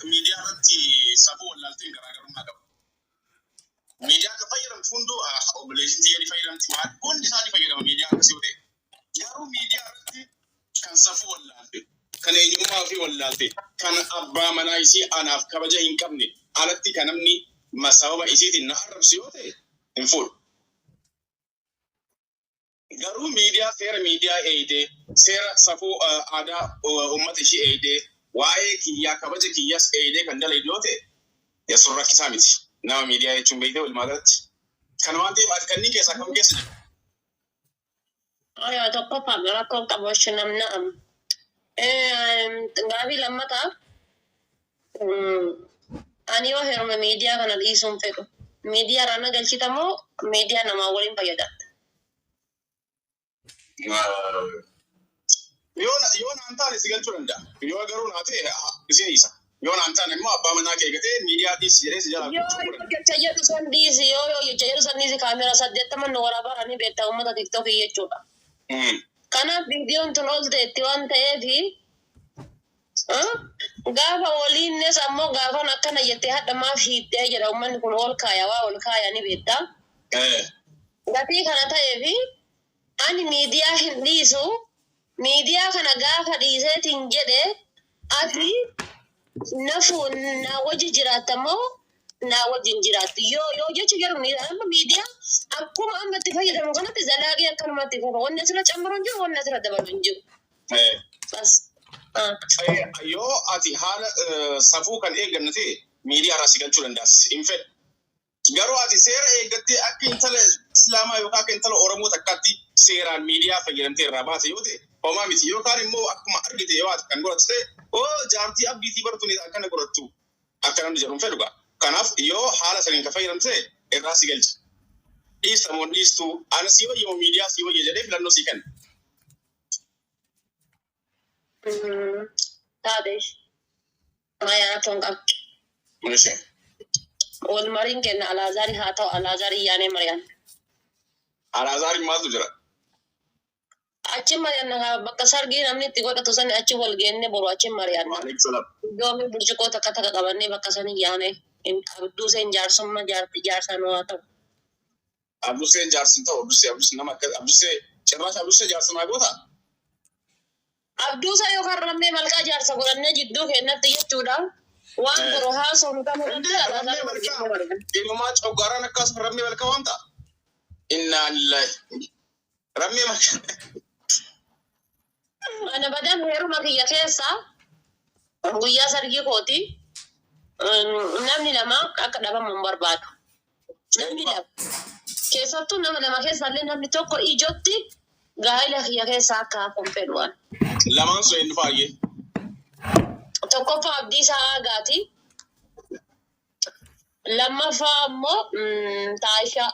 ميديا رتي سبوا ولا التين كراجرون هذا ميديا كفايرم فندو وبلجين تيجي فايرم تمام كون ديساني فايرم ميديا كسيوده جارو ميديا رتي كان سفوا ولا التين كان يجمع في ولا التين كان أبا منايسي أنا في كبجة إنكمني alatti kanamni masababa isiitiin na arrabsu yoo ta'e hin fuudhu. Garuu seera miidiyaa eeyidee seera safuu aadaa uummata ishee eeyidee waa'ee kiyyaa kabaja kiyyaas eeyidee kan dalaydu yoo ta'e yesuun rakkisaa miti. Nama miidiyaa jechuun beektee walumaa galatti. Kana waan ta'eef ati kanneen keessaa kam keessa jiru? Ayaa tokkoffaa rakkoo qabaachuu namna gaabii lammataa ani yoo heeruma miidiyaa kana dhiisuun fedhu miidiyaa irraa galchitamoo miidiyaa namaa waliin fayyadatta. Yoo naan taane si galchuu danda'a. Yoo garuu naa ta'e isin isa. Yoo naan taane immoo abbaa manaa kee gatee miidiyaa dhiisi jedhee si jalaa gochuu danda'a. Yoo jecha jedhu san dhiisi yoo jecha jedhu san dhiisi kaamera 80 nu waraabanii beektaa uummata tiktokii jechuudha. Kanaaf viidiyoon tun ol ta'etti waan ta'eefi gaafa waliinnes ammoo gaafan akkana jettee hadha maaf hiittee jedha uummanni kun ol kaaya waa ol kaaya ni beektaa. Gatii kana ta'eefi ani miidiyaa hin dhiisu miidiyaa kana gaafa dhiiseetiin jedhe ati nafu naa wajji jiraattamoo naa wajjin jiraattu yoo jechu jedhu amma miidiyaa akkuma amma itti fayyadamu kanatti zalaaqee akkanumatti fayyadamu wanni asirra cammaruun jiru wanni asirra dabaluun jiru. Yoo ati haala safuu kan eegganne ta'e miidiyaa irraa si galchuu danda'a. Hin fedhu. Garuu ati seera eeggattee akka intala Islaamaa yookaan akka intala Oromoo takkaatti seeraan miidiyaa fayyadamtee irraa baate yoo ta'e homaa miti. Yookaan immoo akkuma argite yoo ati kan godhattu ta'e jaartii abdiitii bartuun akkana godhattu akka namni jedhu hin fedhu ga'a. Kanaaf yoo haala saniin kan fayyadamte ta'e irraa si galcha. Dhiista moo dhiistu ani si wayya moo miidiyaa si wayya jedhee filannoo si kenna. Taateef maayyaa toon qabdi. Wal mariin kenna Alaazaari haa ta'u Alaazaari yaanee mari'an. Alaazaari maaltu jira? Achi mari'an bakka sargii namni itti godhatu sani achi wal geenne boru achi mari'an. Doomi burcuqoo takka takka qabannee bakka sani yaane Abduu Seen jaarsummaa jaarsan waa ta'u. Abduu Seen jaarsin ta'u Abduu nama akka Abduu Seen jaarsan haa goota? Abduu Seen yookaan rammee malkaa jaarsa godhannee jidduu kennatti jechuudha. Waan biroo haasawnu kan ilmaa coggaaraan akkas rammee malkaa waan ta'a. Innaa lillahi. Rammee malkaa. Ana badan heeruma kiyya keessa guyyaa sargii kooti namni lama akka dhabaman barbaadu. Namni lama keessattuu nama lama keessallee namni tokko ijootti gaa'ela kiyya keessa akka hafuun fedhuwan. Lamaan sun eenyu faayyee? Tokkoffaa Abdiisaa Aagaati. Lammaffaa ammoo Taayishaa.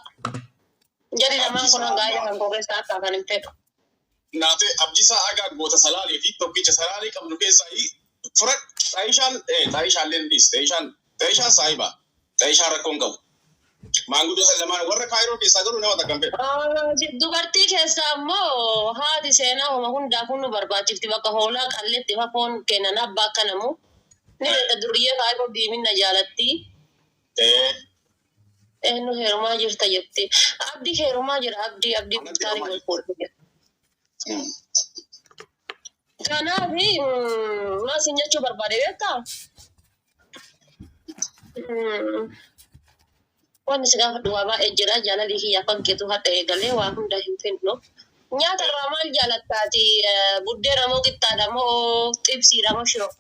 Jari lamaan kun gaa'ela kan kogeessaa akka kan hin fedhu. Naatee Abdiisaa Aagaa goota salaalee fi tokkicha salaalee qabnu keessaa fura Taayishaallee ni dhiis. Taayishaan saayibaa. Taayishaan rakkoon qabu. Maanguddoo san lamaan warra Kaayiroo keessaa garuu nama takkan fedha. Dubartii keessaa ammoo haati seenaa homa hundaafuu nu barbaachifti bakka hoolaa qalleetti foon kennan abbaa akka namu. Ni beekta duriyyee Kaayiroo diimina jaalatti. Nu heerumaa jirta jetti. Abdi heerumaa jira abdii bultaarii wal fuudhee. Kanaaf maasin jechuu barbaade beektaa? Wanni si gaafa duwwaa baay'ee jira jaalalli kiyyaa fakkeetu hadha eegalee waa hunda hin fedhu. Nyaata irraa maal jaalattaati? Buddeena moo qixxaadha moo xibsiidha moo shiroo?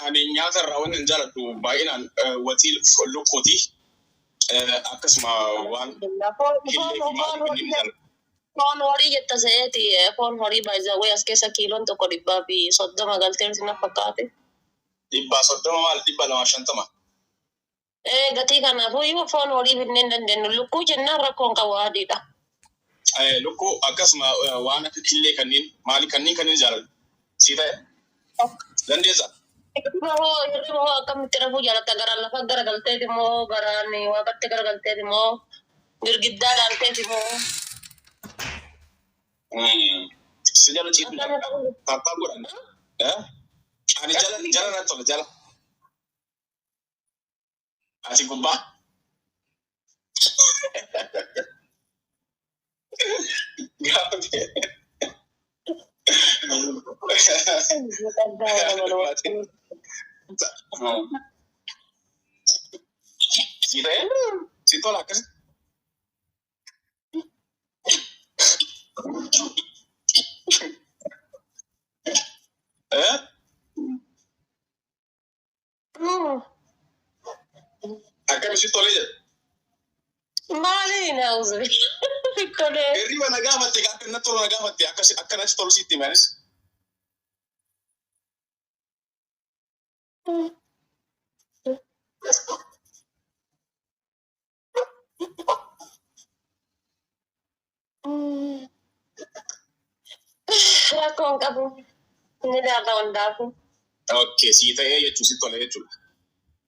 Ani nyaata irraa wanni hin jaaladhu baay'inaan watii lukkuuti. Akkasuma waan foon horii jetta se'eeti foon horii baay'ee as keessa kiiloon tokko 130 galtee na fakkaate. 130 maal 250? Gatii kanaafuu foon horii finneen dandeenyu lukkuu jennaan rakkoon qabu adiidha. Lukkuu akkasuma waan akka killee kanneen jaaladhu. Si ta'e? Dandeessaa? Yeroo akkamitti rafuu jaalatta gara lafa garagalteeti moo garaan waaqatti garagalteeti moo girgiddaa dhaalteeti moo? Si jala ciitu taattaa godhan. Ani jala na tola jala. Ati gubbaa. Si tola akkasi. Akkamitti tolee jedha. Maali nauzu. Tolee. Hirriba na gaafatte akka na tolu na gaafatte akkanatti tolu sitti maanis. Rakkoon qabu. Ni daala hundaafu. Okay, sii ta'ee jechuun si tolee jechuudha.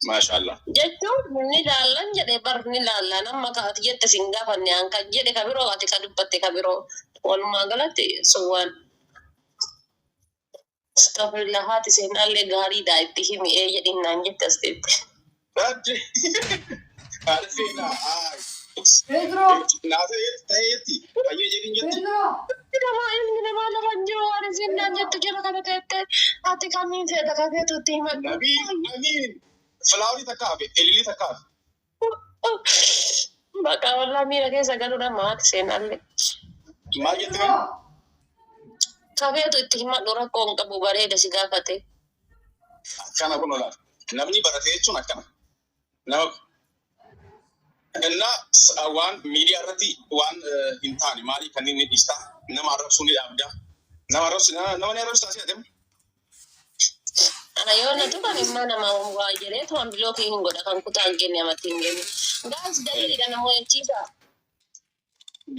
Maashaallah. Jechuun ni laallan jedhee bar ni laallan amma kaati jette sin gaafanne an kan jedhe ka biroo ati ka dubbatte ka biroo walumaa galatti suwwan astafirullah haati seenaallee gaariidha itti himi jedhin naan jette as deette. Haadha seenaa Pedro. naasee ta'eetti baay'ee jedhin jetti. Pedro. Namaa lafa jiru waan isin naan jettu jala kana teette ati kamiin feeta ka feetutti himadhu. Namiin filaawrii takka hafe elilii takka hafe. Bakka wallaa miira keessa galuudha maati seenaallee. Maal jette kan? Ka feetu itti himadhu rakkoon qabu bareeda si gaafate. Akkana kun olaata. Namni barate jechuun akkana. Nama waan miidiyaa irratti waan hin taane maalii kan inni dhiistaa nama arrabsuu ni dhaabda. Nama ni arrabsitaa si adeemu. Ana yoo na tuqan immoo nama waa jedhee tuan bilookii hin godha kan kutaan kenne amatti hin genne. Gaas daliidha namoo jechiisa.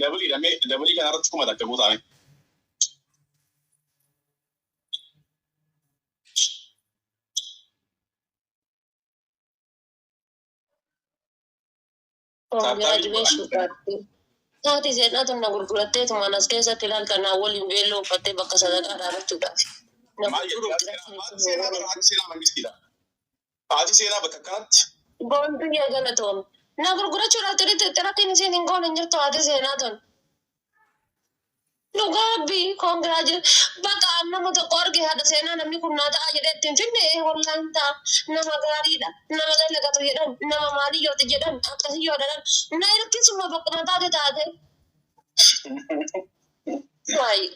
Dabalii kana irratti kuma takka guutaame. Taati seenaa tunna gurgurattee tumaan as keessatti ilaaltanaa waliin beelloo uffattee bakka sadaqaa dhaabbachuudhaaf. Maal jedhu haati seenaa mangistiidha. Haati seenaa bakka kanatti. Boontu yaa galatoom. Na gurgurachuudhaaf xirrattiin isiin hin goone hin jirtu haati seenaa tun. Dhugaabbii koongiraajii bakka nama tokko arge haadha seenaa namni kun naa ta'a jedhee ittiin finne wallaan ta'a nama gaariidha nama galagatu jedhan nama maalii yooti jedhan akkasii yoo dhalan na hirkisuma bakkuma taate taate. Waayi.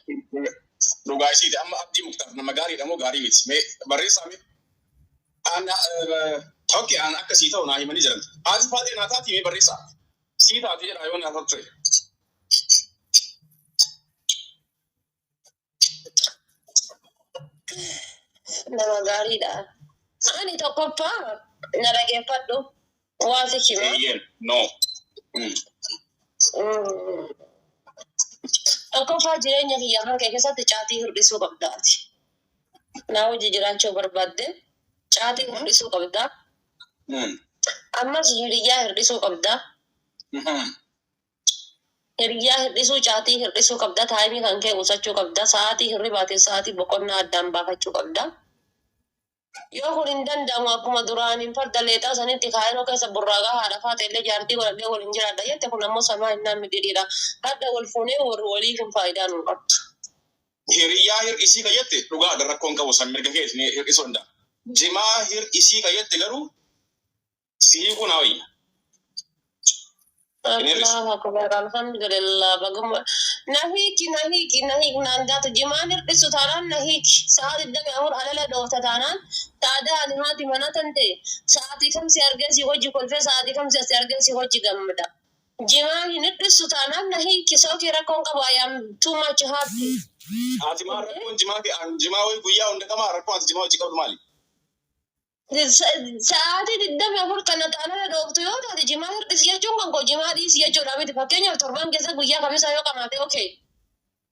Dhugaa isiiti amma abdii muktaaf nama gaariidha moo gaarii miti mee barreessaa mee. Okay aan akkasii ta'u naa himanii jiran. Haati faatee naa taati mee barreessaa. Sii taate jedhaa yoo naa taate. Nama gaariidha. Ani tokkoffaa na dhageeffadhu waa si hima. No. Tokkoffaa jireenya kiyyaa kan kee keessatti caatii hir'isuu qabdaati. Naa hojii jiraachuu barbaadde caatii hir'isuu qabdaa. Ammas hiriyyaa hir'isuu qabdaa. Hiriyyaa hir'isuu caatii hir'isuu qabdaa. Taayimii kan kee qusachuu qabdaa. Sa'aatii hirribaatiin sa'aatii boqonnaa addaan baafachuu qabdaa. Yoo kun hin danda'amu akkuma duraaniin farda leexaa sanitti kaayiroo keessa burraagaa haadha faateellee jaartii godhadhee waliin jiraadha jette kun ammoo samaa hin naamni dhidhiidha. Hadda wal fuunee walii kun faayidaa nuun qabdu. Hiriyyaa hir'isii kan jette dhugaadha rakkoon qabu san mirga keessa ni hir'isuu danda'a. Jimaa hir'isii kan jette garuu sii kun hawayya. Allah akbar alhamdulillah baguma nahiki naan daatu jimaan hir'isu taanaan nahiki sa'aatii 24 alala dhoofta taanaan taada ani haati mana tante sa'aatii kamsi argee si hojii kolfee sa'aatii kamsi asi argee si hojii gammada. Jimaa hin hir'isu taanaan nahiki sookii rakkoon qabu ayyaam too much happy. Ati maa rakkoon jimaa wayi guyyaa hunda qamaa rakkoon ati jimaa hojii qabdu maali? Sa'aatii 24 kana alala dhooftu yoo taate jimaa hir'isi jechuun kan koo jimaa dhiisi jechuudha miti fakkeenyaaf torban keessa guyyaa kamisa yoo qamaate okay.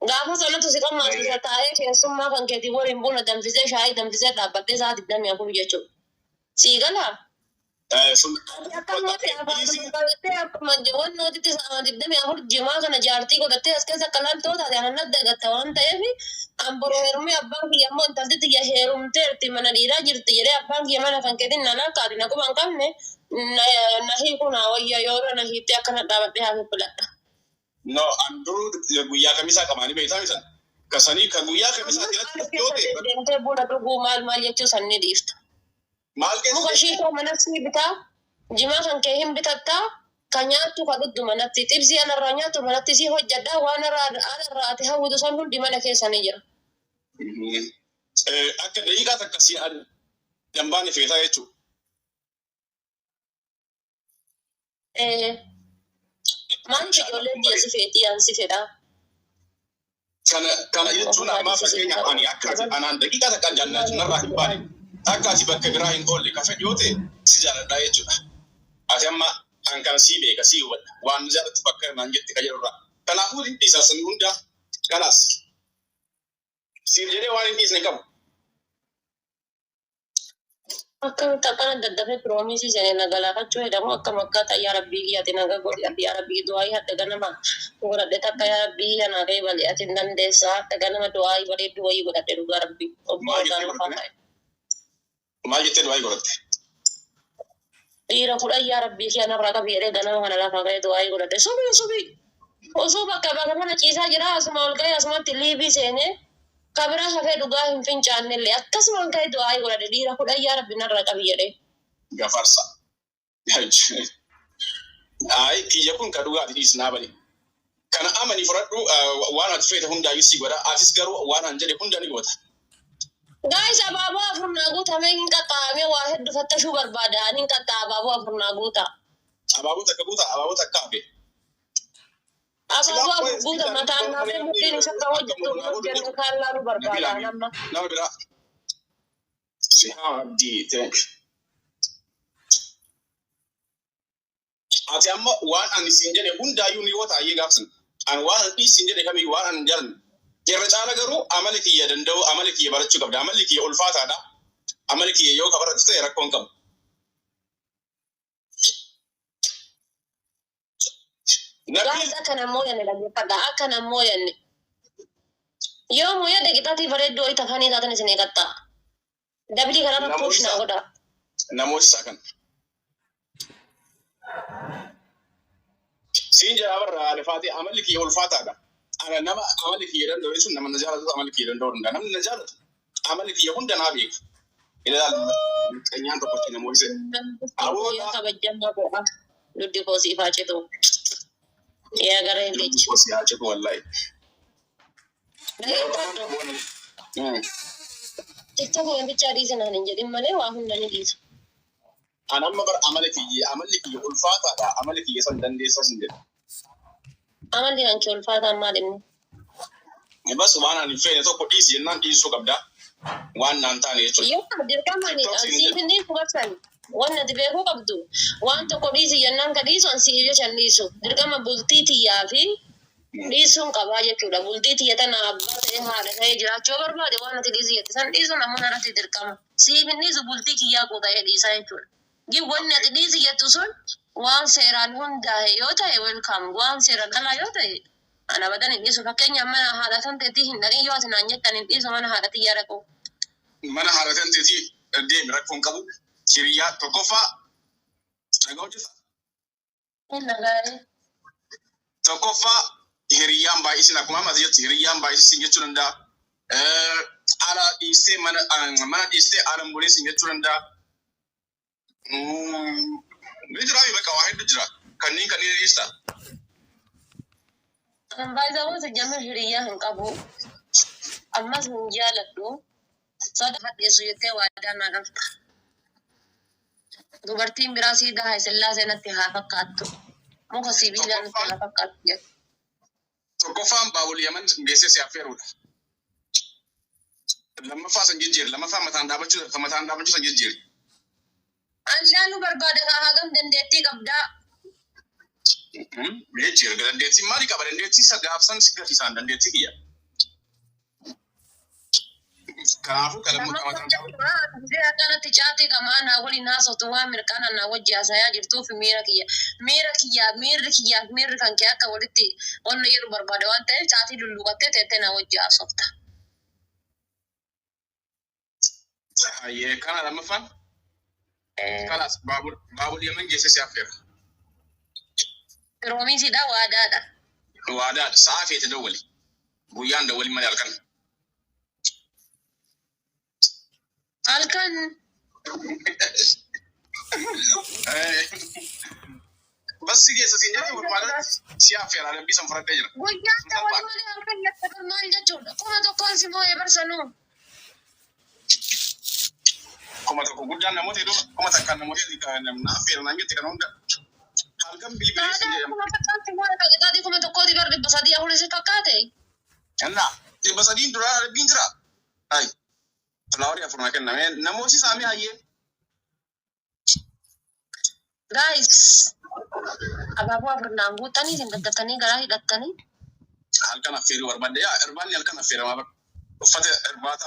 Gaafa sanatu si qammaasisa taa'ee keessummaa kan keetii waliin buna danfisee shaayii danfisee dhaabbattee sa'aatii 24 jechuudha. Sii galaa? Akkamatti afaan qabattee akkuma wannootitti sa'aatii 24 jimaa kana jaartii godhattee as keessa akka laaltoo taate anan dagatta waan ta'eef amboroo heerumee abbaan kiyya ammoo intalti xiyya heerumteerti mana dhiiraa jirti jedhee abbaan kiyya mana kan keetiin na lakkaati na quban qabne nahi kuna wayya yora nahi te akana dapat dia hafi pula. No, anduru guya kamisa kamani beita misan. Kasani kaguya kamisa tilat yote. Dente buda tu gumal mal yachu sanni dift. Mal ke Muka shiko manasi bita jima kan kehim bitatta kanyatu kaduddu manatti tibsi ana ranyatu manatti si hojjada wana ra ati hawudu sanul di mana kesani jira. Akka daqiiqaa takka si dambaan feetaa jechuudha. Maanti ijoollee biyya si feetii aan si fedhaa. Kana jechuun ammaa fakkeenyaaf ani akka anaan daqiiqaa takka jaalladhu narraa hin baane akka ati bakka biraa hin oolle ka fedhi yoo ta'e si jaalladhaa jechuudha. Ati amma an kana sii beeka sii hubadha waan jaallattu bakka naan jette ka jedhurraa. Kanaafuu hin dhiisaa sun hundaa kanaas siif jedhee waan hin dhiisne qabu. Akka takana daddabe proomisi sene nagalafachuu jedhamu akka makkaata yaa rabbii ati naga godhi yaa rabbii du'aayi hadda ganama godhadhe takka yaa rabbii yana ga'e balee ati hin dandeessaa hadda ganama du'aayi bareeddu wayii godhadhe dhugaa rabbii obbo Ogaan lafaa ta'e. Maal jettee du'aayi godhatte? Dhiira fudhan yaa rabbii kee narraa qabi jedhee ganama kana lafaa ga'e du'aayi godhadhe subii osoo bakka kana ciisaa jira asuma ol ga'e asumatti liibii seenee kabira hafee dhugaa hin fincaannellee akkasumaan ka'e du'aayi godhadhe dhiira fudhan yaa rabbii narraa qabi jedhee. Gafarsa. Ay kiyya kun ka dhugaati dhiisnaa bali. Kana amani fudhadhu waan ati feete hundaayyuu si godha atis garuu waan an jedhe hunda ni goota. Guys abaaboo afurnaa guutamee hin qaxxaamee waa hedduu fattashuu barbaada hin qaxxaa abaaboo afurnaa guuta. Abaaboo takka guuta abaaboo takka hafe. Abaaboo guuta mataan naafee murtiin isa kan hojjetu kaallaa nu barbaada nama. Nama biraa. Si haa abdii thank you. Ati amma waan ani siin jedhe hundaayyuu ni goota ayyee gaafsan. Ani waan ani siin jedhe kamiyyuu waan ani jalan. Irra caala garuu amali kiyya danda'u amali kiyya barachuu qabda. Amalli kiyya ulfaataadha. Amali kiyya yoo kabaratu ta'e rakkoon qabu. Gaas akkana mooyanne dhaggeeffadha akkana mooyanne. Yoo mooyaa daqiiqaatii bareedduu wayii tafanii taatan isin eegatta. Dabilii kanarra puush naa godha. Namoota isaa kana. Siin jedhaa barraa alifaatee amalli kiyya ulfaataadha. Ana nama amali kiyya danda'u jechuun nama na jaalatu amali kiyya danda'u danda'a. Namni na jaalatu amali kiyya hunda naa beeka. Ilaal qanyaan tokkotti namoota isa. Aboota kabajjamaa godha. Duddi koosii faacitu. Yaa gara hin leechi. Koosii faacitu wallaahi. TikTok wanticha adiisa naan hin jedhin malee waa hunda ni dhiisa. Ana amma bara amalli kiyya ulfaataadha. Amalli kiyya san dandeessas hin jedhu. Amalli kan kee ulfaataan maal inni? Bas waan ani feene tokko dhiisi jennaan dhiisuu qabda. Waan naan taane jechuudha. Yoo dirqamani siifni hubattan waan ati beekuu qabdu waan tokko dhiisi jennaan ka dhiisu an siif jechan dhiisu dirqama bultii tiyyaa fi dhiisuun qabaa jechuudha. Bultii tiyya tana abbaa ta'e haadha ta'e jiraachuu barbaade waan ati dhiisi jette san dhiisu namoonni irratti dirqama. Siif hin dhiisu bultii kiyyaa quuta'ee dhiisaa jechuudha. Wanni ati dhiisi jettu sun waan seeraan hundaa'e yoo ta'e welkaam waan seeraan alaa yoo ta'e ana badan hin dhiisu fakkeenya mana haadha tanteetii hin dhaqin yoo ati naan jettan hin dhiisu mana haadha tiyyaa dhaqu. Mana haadha tanteetii deemi rakkoon qabu hiriyaa tokkoffaa dhagaa hojjeta. Tokkoffaa hiriyaan baay'isin akkuma ammas jettu hiriyaan baay'isin jechuu danda'a. Ala dhiistee mana dhiistee ala buleessin jechuu danda'a. Ni jira bakka waa hedduu jira. Kanneen dhiista. Baay'ee jamma hiriyaa hin qabu. Ammas hin jaaladhu. Soda fadheessu jettee waadaa naa galta. Dubartiin biraa siidaa Haayisillaasee natti haa fakkaattu. Muka sibiilaa natti haa fakkaattu jedhu. Tokkoffaan baabul Yaman geessee si affeerudha. Lammaffaa san jijjiirri. Lammaffaa mataan dhaabachuu san jijjiirri. Andaanu barbaada kaa hagam dandeettii qabdaa. Jijjiirri dandeettii maali qaba? Dandeettii isa gaafsan si gaafisaan dandeettii kiyya. Kanaafuu kalamuu qabaatan qaba. Akkanatti caatii qamaa naa waliin haasoftu waan mirqaana naa wajji haasayaa jirtuuf miirri kan kee akka walitti onna jedhu barbaada waan ta'eef caatii lulluqattee teettee naa wajji haasofta. Kana lammaffaan? خلاص بابو اليمن جيسي سافر رومي سيدا وعداد صافي تدولي ويان دولي ما يالكن الكن بس جيسي سينجري وعداد سافر على بيسم فرد دجرا ويان دولي ما يالكن يتبع ما يجتون كما تقول سمو يبرسنو كما تقول قدام نموتي دو كما تكان نموتي نافير نانجي تكانوندا halkan bilbilis kuma fakkaatti waan dhaqaati kuma tokko dibar dibba sadii afur isa fakkaate anna dibba sadii dura rabbiin jira ay flower afur kenname namooti saami hayye guys abaaboo afur naan guutanii isin daddatanii garaa hidhattanii halkan affeerii barbaadde yaa irbaanni halkan affeeramaa uffata irbaata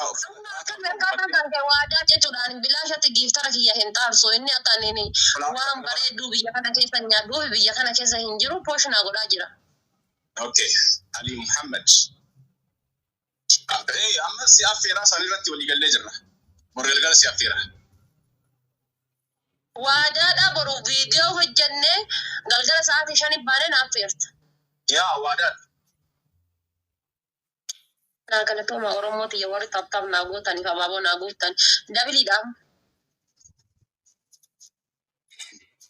akka merkaata kan waadaa jechuudhaan bilaashatti giiftara kiyya hin taarsu inni akkanini waan bareedduu biyya kana keessa nyaadhuu fi biyya kana keessa hin jiru pooshinaa godhaa jira. Okay, Ali Muhammad. Amma si affeeraa isaanii irratti walii gallee jirra. Borri galgala si affeeraa. Waadaadhaa boru viidiyoo hojjennee galgala sa'aatii 5 baanee na affeerta. Yaa waadaadha. Galatuma Oromooti yoo warri taphaaf naa gootaniif abaaboo naa gootan dabiliidhaan.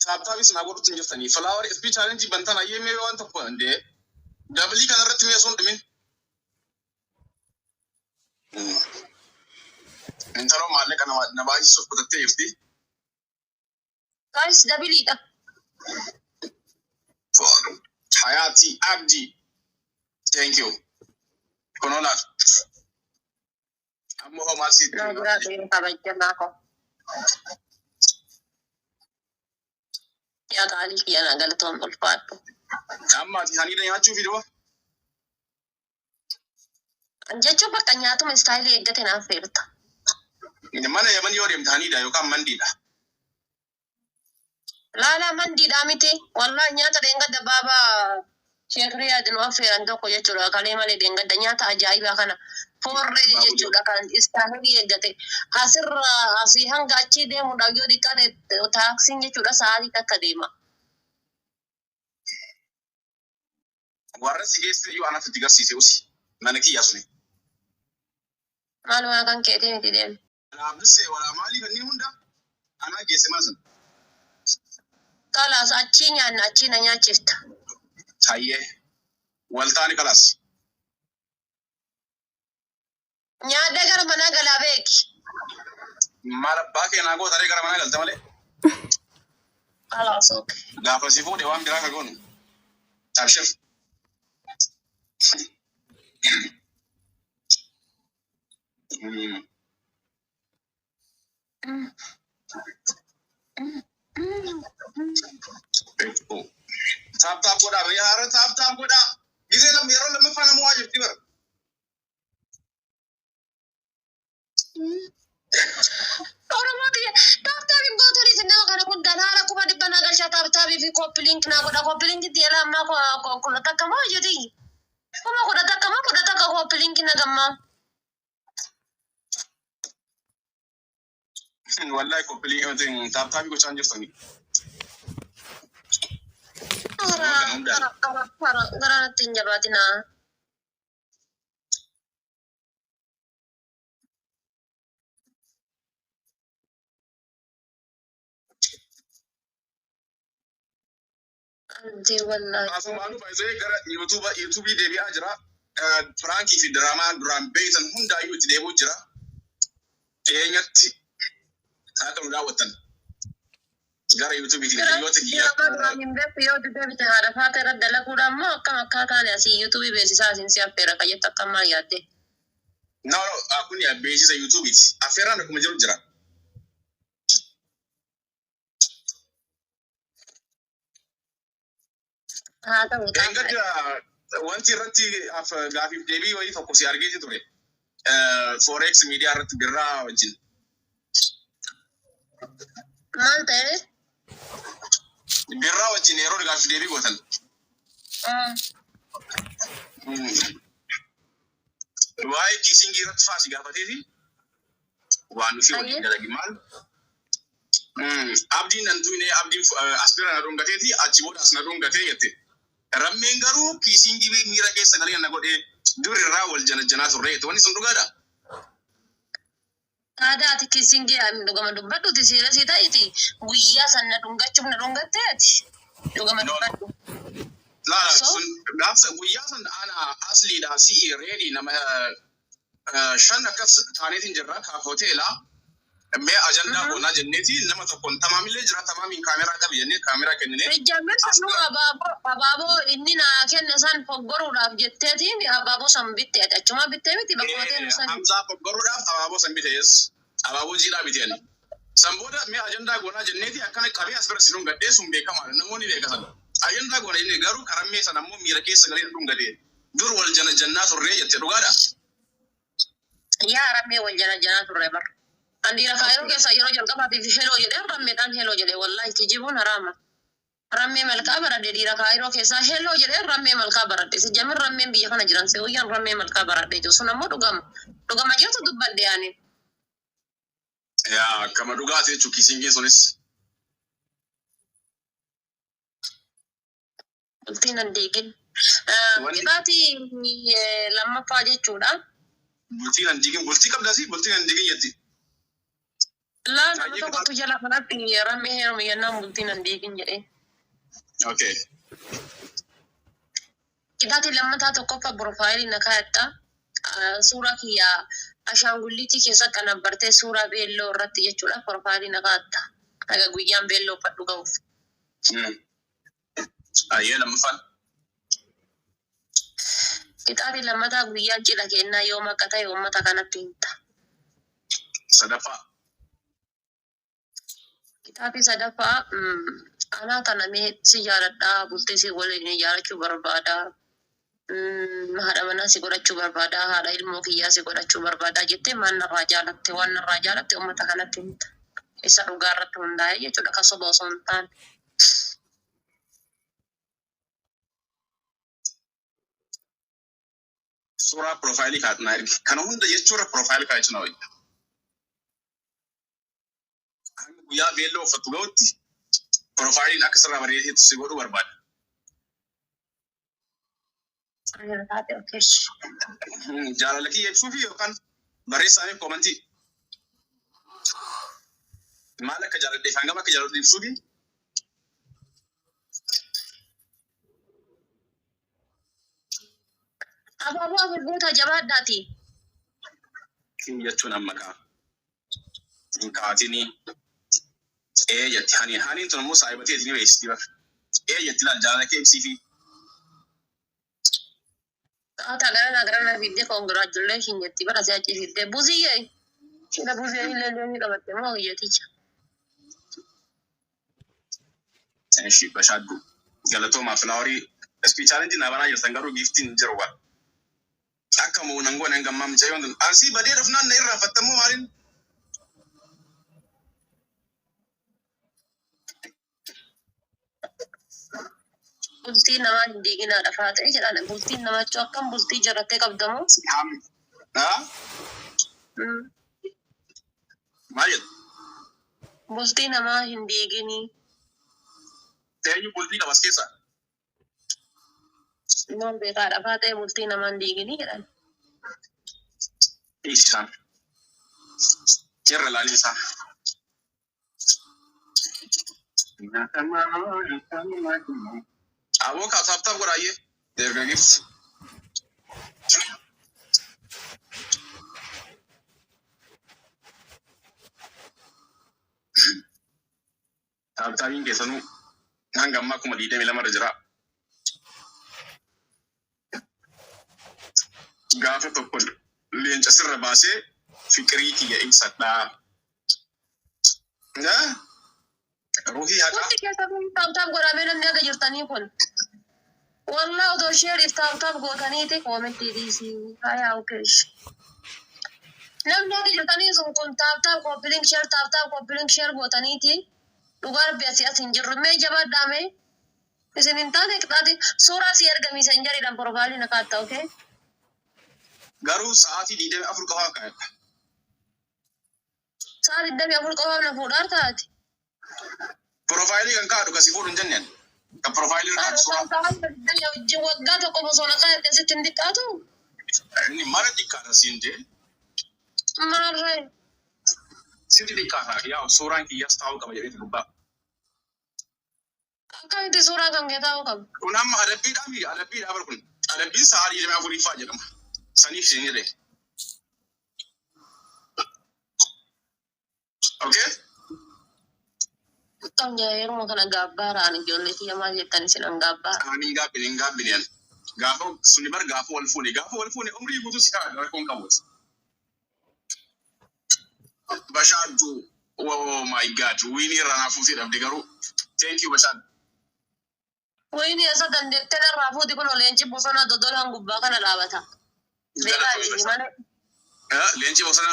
Taphaafis naa godhutti hin jirtanii. Flower speech challenge bantan ayyee mee waan tokko indee dabilii kanarratti mee sun dhumin. Intaloo maallaqa na baay'isuuf kutattee jirti. Guys dabiliidha. Hayati Abdi. Thank you. Konola. Ammo homaa si. Naajira ta'ee kabajjanaa ko. Yaa qaalii kiyya galatoon ulfaadhu. Amma ati haniidha nyaachuu fidoo. Jechuun bakka nyaatuma istaayilii eeggate naaf feerta. Mana yaman yoo deemte haniidha yookaan mandiidha. Laala mandiidhaa miti. Wallahi nyaata deengadda baabaa Sheekri yaadnu affeeran tokko jechuudha. Kalee malee deengadda nyaata ajaa'ibaa kana foorree jechuudha kan istaayilii eeggate. Asirra asii hanga achii deemuudhaaf yoo dhiqqate taaksiin jechuudha sa'aatii takka deema. Warra si geesse iyyuu anaaf itti garsiise usi. Mana kiyyaa suni. Maaluma kan keetii miti deemu. Alaabdusee walaa maalii kanneen hunda anaa geesse mana sana. Kalaas achii nyaanna achii na nyaachifta. Tayyee. Waltaani kalaas. Nyaadda gara manaa galaa beeki. Maal abbaa kee naa gootaree gara manaa galta malee. Kalaas oke. Gaafa si fuudhe waan biraa kagoonu. Abshir. Tap godhaa biyya haara tap godhaa. Gisee yeroo lammaffaa nama waa jirti bara. Oromooti taaptaabiin gootanis nama kana kun dalaala kuma dhibba nagalchaa taaptaabii fi koppiliink naa godha koppiliinkitti yala ammaa kudha takka moo jeti kuma kudha takka koppiliinki nagammaa. Wallahi koppiliinki taaptaabii gochaa jirtanii. Garanatti hin jabaatinaa. Asumaan faayisee gara yuutuubii deebi'aa jira. Firaankii fi diraamaa duraan beeytan hundaayyuu itti deebi'uu jira. Dhiyeenyatti haa ta'u daawwattan. Gara yuutuubii fi hiriyoota kiyyaa. Hin beeku yoo deebite haadha faata irra dalaguudhaan moo akkam akkaataan asii yuutuubii beeksisaa asiin si affeera kayyatti akkam maal yaadde? No, kun beeksisa yuutuubiiti. Affeeraan akkuma jiru jira. Haa ta'u wanti irratti gaafiif deebii wayii tokko si argee ture. Forex miidiyaa irratti birraa wajjin. maal ta'e? Birraa wajjin yeroo gaafiif deebii gootan. Waa'ee kiisingii irratti faasi gaafateeti waan nufi waliin dalagi maal? Abdiin nantuine abdiin aspira na dhungateeti achi booda as na dhungatee jette. Rammeen garuu kiisiin gibii miira keessa galee na godhee dur irraa wal janajjanaa turre. Wanni sun dhugaadha. Ati kisingi dhugama dubbadhuti siirasii ta'iti guyyaa sana dhungachuuf na dhungatteeti dhugama dubbadhu. Laala sun gaafsa guyyaa san ana asliidha si'i reedi nama shan akkas taaneetiin jirra kaaf hoteelaa. Mee ajandaa goonaa jenneeti nama tokkoon tamaamillee jira tamaamiin kaameraa qabi jennee kaameraa kennine. Ejjameen sanuu abaaboo inni naa kenne san foggoruudhaaf jetteetiin abaaboo san bitteeti achuma bittee miti bakka hoteelu san. Hamzaa foggoruudhaaf abaaboo san bitees abaaboo jiidhaa biteen. San booda mee ajandaa goonaa jenneeti akkana qabee as bira si dhungadhee sun beekamaadha namoonni beekasan. Ajandaa goona jennee garuu karammee san ammoo miira keessa galee dhungadee dur wal janajjannaa turree jette dhugaadha. Yaa rammee wal janajjannaa turre bara. Andira kaayiroo keessa yeroo jalqabaatiif heloo jedhee rammeedhaan heloo jedhee wallahi kijibuun haraama. Rammee malkaa baradhe dhiira kaayiroo keessaa heloo jedhee rammee malkaa baradhe. Si jamin rammeen biyya kana jiran seeyyaan rammee malkaa baradhe jiru sun ammoo dhugama jirtu dubbadde yaani. Yaa akkama dhugaati jechuun kiisiin sunis. Bultiin handiigin. Qixaatii lammaffaa jechuudha. Bultiin handiigin bultii qabdaasi bultiin handiigin jetti. Laa nama tokkotu jala kanatti rammee heeruma yennaan bultiin handiigin jedhee. Okay. Qixaatii lammataa tokkoffaa piroofaayilii na kaa'atta. Suuraa kiyyaa ashaangulliitii keessa kan bartee suuraa beelloo irratti jechuudha piroofaayilii na kaa'atta. Aga guyyaan beelloo uffadhu ga'uuf. Ayyee lammaffaan. Qixaatii lammataa guyyaa cidha kennaa yoo makka ta'e uummata kanatti himta. Sadaffaa. Qixaatii sadaffaa anaa tana mee si jaaladhaa bultii si waliin jaalachuu barbaada. Haadha manaa si godhachuu barbaada. Haadha ilmoo kiyyaa si godhachuu barbaada jettee maal narraa jaalatte waan narraa jaalatte uummata kanatti himta. Isa dhugaa irratti hundaa'e jechuudha kan soba osoo hin taane. Suuraa piroofaayilii kaa'atinaa ergi. Kana hunda jechuudha piroofaayilii kaa'achuu na wayya. Guyyaa beelloo uffattu ga'utti piroofaayiliin akka sirraa bareedeetu si godhuu barbaada. Jaalala kiyya ibsuufi yookaan barreessaaniif koomantii. Maal akka jaaladheef hangam akka jaaladhu ibsuufi. Abaaboo afurgoota jabaadhaati. Jechuun amma kaa. Hin kaatinii. Jetti haniin tun ammoo saayibateeti ni beeksisti bara. Jetti laal jaalala kee ibsiifi. Taata garana fidde congratulation jetti bara si achi fidde buziyyee. Shida buziyyee illee ni qabatte moo hiyyaticha. Ishi bashaaddu galatoomaa filaawarii ispiichaalenji naabanaa jirtan garuu giiftiin jiru bara. Akka moo nangoon hangammaa mucayyoon ansii badee dhufnaan na irraa fattamuu maaliin? Bultii namaa hin diiginaadha fa'aa ta'e jedhaan bultiin namachuu akkam bultii jarattee qabdamoo? Maal jedhu? Bultii namaa hin diiginii. Eenyu bultii qabas keessa? Noon beekaadha fa'aa ta'e bultii namaa hin diiginii jedhan. Isaan. Irra laalii isaa. Aboo kaasaaftaaf godhaayyee deebiif. Taabtaabiin keessanuu hanga ammaa 22 irra jira. Gaafa tokko leenca sirra baasee fikirii kiyya ibsadhaa. Ruhii haqa. Wanti keessatti taabtaaf godhamee namni akka jirtanii kun. Wallah otoo sheeriif taabtaaf gootaniiti koomentii dhiisii hayaa okeesh. Namni akka jirtanii sun kun taabtaaf koppilink sheer gootaniiti. Dhugaa rabbi asii as hin jirru mee jabaadhaame. Isin hin taane qixaati suuraa si ergamii san jariidhaan profaayilii na kaa'atta okee. Garuu sa'aatii 24 qofaa kaa'adha. Sa'aatii 24 qofaaf na fuudhaa taati. Profiling kan kaadu kasi fuudhu hin jenneen. Kan profiling kan suuraa. Waggaa tokko bosona kan akkasitti hin xiqqaatu. Inni mara xiqqaadha siin jee. Maarree. Sitti xiqqaadha. Yaa suuraan kiyyaas taa'uu qaba jedhee dubbaa. Akkamitti suuraa kan kee taa'uu qabu? Kun amma adabbiidhaa bar kun. Adabbiin sa'aatii 24 jedhama. Saniif siin jedhee. Okay? Kan yeroo kana gaabbaaraan ijoollee kiyya maal jettan isin an gaabbaara. Ani hin gaabbineen. Gaafa suni bar gaafa wal fuune umrii guutuu si ta'a rakkoon qabuuti. Bashaaddu oh my god wiinii irraa naafuutii dhabde garuu thank you Bashaaddu. Wiinii isa dandeettee irraa fuuti kun leenci bosona dodolaan gubbaa kana dhaabata. Beekaa malee. Leenci bosona.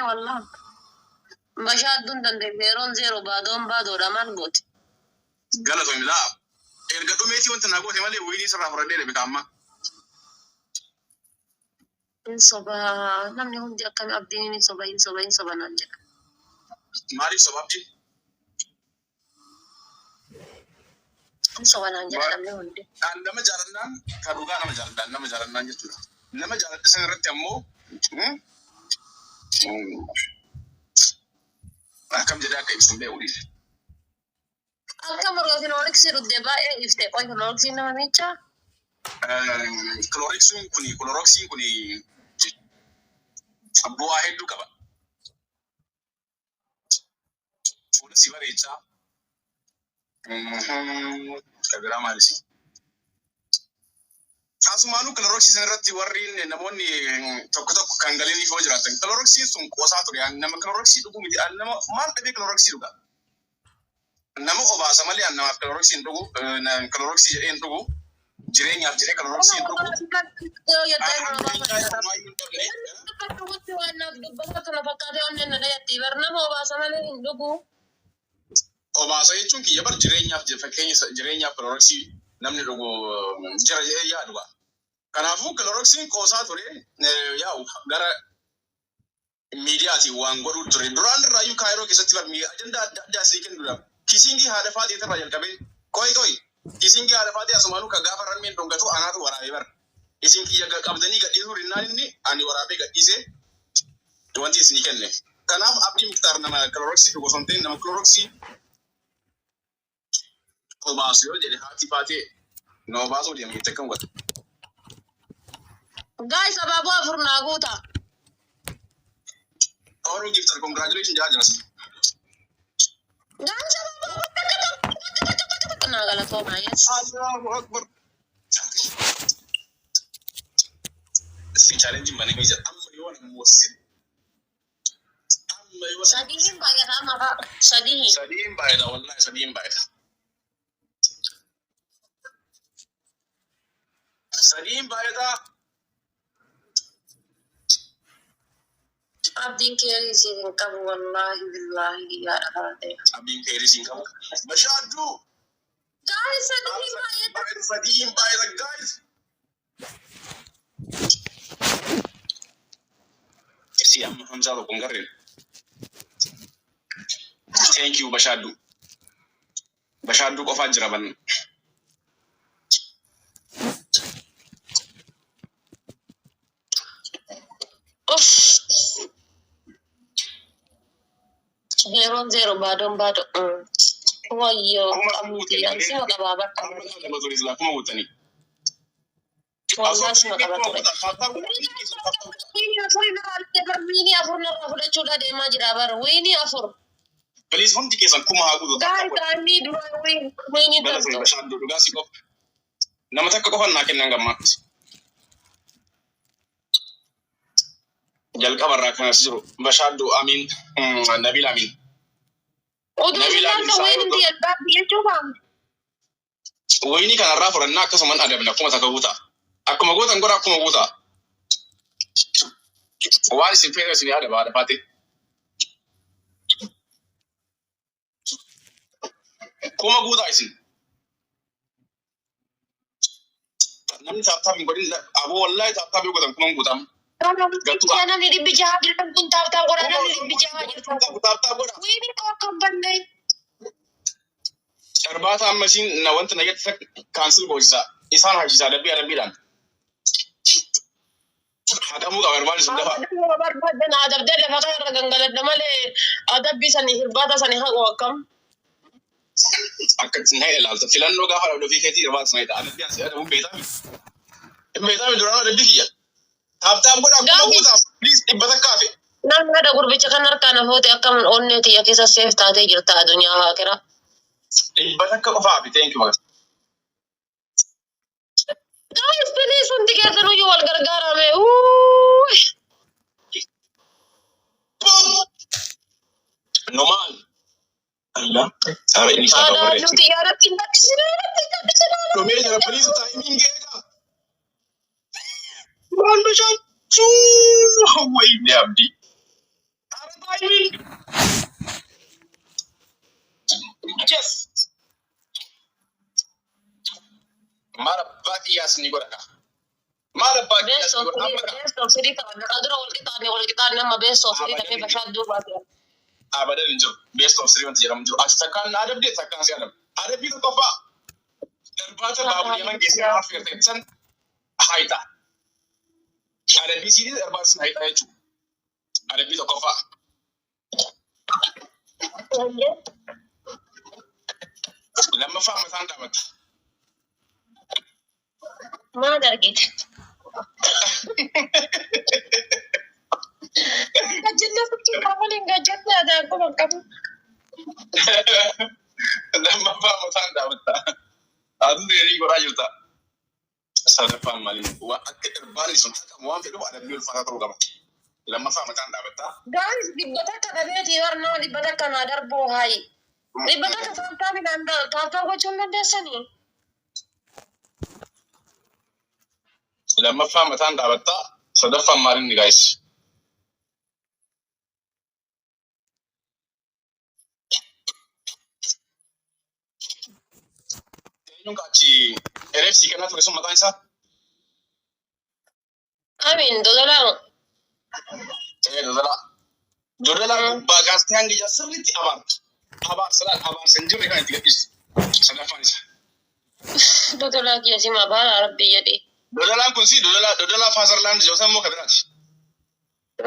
Wallah. Bashaadduun dandeettee yeroon zeero baadoodha maal gooti. Galatoomii laa. Erga dhumeetii wanta naa goote malee wiinii isarraa fudhadhee dhabe kaamma. Soba namni hundi akkami abdiin soba naan jedha. Maaliif soba abdiin? Soba naan jedha namni hundi. Nama jaalannaan kan dhugaa nama jaalannaan jechuudha. Nama jaaladhe san irratti ammoo akkam jedhee akka ibsu illee waliif. Akka kloroksiin dhuddee baay'ee iftee qoy kloroksiin nama miichaa. Kloroksiin kuni bu'aa hedduu qaba. Fuula si bareechaa. Kabiraa maalisi? Asumaanuu kloroksii irratti warri namoonni tokko kan galanii foo jiraatan. Kloroksiin sun qoosaa ture. Nama kloroksii dhuguu miti. Nama maal dhabee kloroksii dhuga? Nama obaasa malee namaaf kloroksiin dhugu. Kloroksii jedheen dhugu. Jireenyaaf jedhee kloroksiin dhugu. Obaasa jechuun kiyya bar jireenyaaf kloroksii namni dhugu jira jedhee yaadudha. Kanaafuu kloroksiin qoosaa ture yaa'u gara miidiyaatiin waan godhuu ture. Duraan irraayyuu kaayiroo keessatti barmii ajandaa adda addaa sii kennuudhaaf kisiingii haadha faatii irraa jalqabee qoy kisiingii haadha faatii asumaanuu kan gaafa rameen dhongatu anaatu waraabee bara. Isin kiyya qabdanii gadhiisuu rinnaan inni ani waraabee gadhiisee wanti isinii kenne. Kanaaf abdii miktaar nama kloroksii dhugu osoo hin ta'in nama kloroksii obaasu yoo jedhe haati faatee na obaasuu deemu jettee kan godhu. Guys, abaaboo afur naa guuta. Oru giftar congratulations jaajas. Guys, abaaboo naa galatooma yes. Allahu akbar. Si challenge mane mija amma yoo na mosi. Amma yoo Sadiin baay'ata amma Sadiin baay'ata wallahi sadiin baay'ata. Sadiin baay'ata. abdiin keerisii hin qabu wallahi billahi yaa dhaate. Abdiin keerisii hin qabu. Bashaaddu. Guys, sadiin baay'ata. Sadiin baay'ata guys. Si amma Hamza lo kongarren. Thank you Bashaaddu. Bashaaddu qofa jira ban. Yeroon zeero baadoon baado. Wayyoo qabuuti yansi maqabaa bakka. Kuma guutanii. Wallahi maqabaa ture. Wiinii afur narraa fudhachuudha deemaa jira bara. Wiinii afur. Please hundi keessan kuma haa guutu. Gaa'ii dura wiinii dartu. Bashaaddu dhugaa si qofa. Nama takka qofan naa kennan gammaatti. Jalqaba irraa kanas jiru Bashaaddu Amin Nabil Amin. Wayini kanarraa fudhannaa akkasuman adabna akkuma takka guutaa. Akkuma gootan godha akkuma guutaa. Waan isin feetan isin adabaate. Kuma guutaa isin. Namni taaptaap hin godhin aboo wallahi taaptaap yoo godhan kuma guutaa. Namni dhibbi jahaa jirtan kun taaptaap godha namni dhibbi jahaa jirtan. Taaptaap godha. Wiinii akka banne. Irbaata ammasiin na wanta na yetta cancel gochisa. Isaan hajisa dabbiidhaan. Haqamuu qaba irbaanni sun dafa. Barbaadan adabdee lafa irra gangaladha malee adabbii sanii irbaata sanii haqu akkam. Akka isin haye ilaalta filannoo gaafa dhabdoo fi keetii irbaata sana hidha. Adabbii asii adabuun beektaa. Hin beektaa duraan adabbii kiyya. Taaptaap godha akkuma guutaaf please dhibba takkaa fi. Naannoo gurbicha kan harkaan hafoote akkam onnee tiyya keessa seef taatee jirta addunyaa haakira. Dhibba takka qofaa fi thank you maqas. Guys, please hundi keessanuu yoo wal gargaarame. Normal. Allah. Sara ini sama Ada nuti yaadatti lakkisina. Domee jara please timing eega. Maal bishaan suu wayne abdi. Ara timing. Yes. Mara baki yasni godha. Mara baki yasni godha. Best of three taane adura wal kitaane amma best of three taane bashad duubate. Abadan injo best of three wanti jedhamu jiru. Astakkaan adabde takkaan si adab. Adabii tokko faa. Irbaata baabul yaman geessee haaf firteessan haayita. Adabii siidii irbaata sun haayita jechuudha. Adabii tokko faa. Lammaffaa mataan dhaabata. Maal argite? Gajjalla fakkiin waliin gajjalla aadaa akkuma qabu. Lammaffaa mataan dhaabata. Aduu deerii godhaa jirta. Sadaffaan maaliin akka irbaanni sun haqamu waan fedhuuf adabbii ulfaataa ta'uu qaba. Lammaffaa mataan dhaabata. Guys, dibbata akka dhabeeti warnoo dibbata akka naa darboo haayi. Dibbata akka taaftaa gochuun dandeessanii? Lammaffaa mataan dhaabata. Sadaffaan maaliin ni guys? Eenyuun kaachi RFC kennaa ture sun mataan isaa? Amin, dodolaa. Dodolaa. Dodolaa baagaastee hangi jaa sirriitti abaarta. Abaarsa hin jirre kan itti gadhiisu. Sadaffaan isaa. Dodolaa kiyya simaa baala rabbii jedhee. Dodolaan kun si dodolaa Faazarlaand Joosan moo kabiraati?